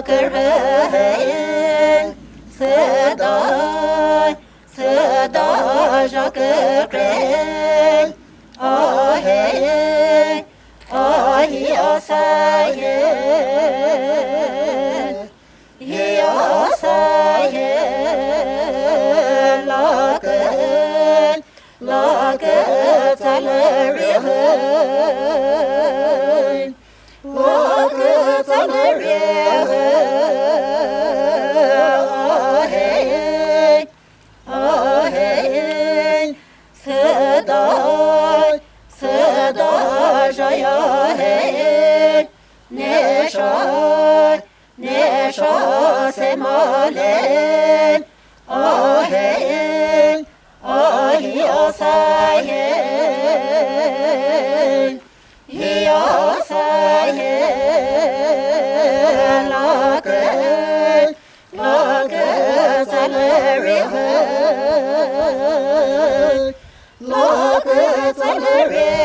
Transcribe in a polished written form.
kırhın Sıda jakı kırhın Ahey Ahi asayın Yasayın Lakın Talarihın Lakın Talarihın Aheyın Sıda jaya hey Neşa semalen Aheyın Ahi asayın Yasayın Lakın Talarihın Lakın Talarihın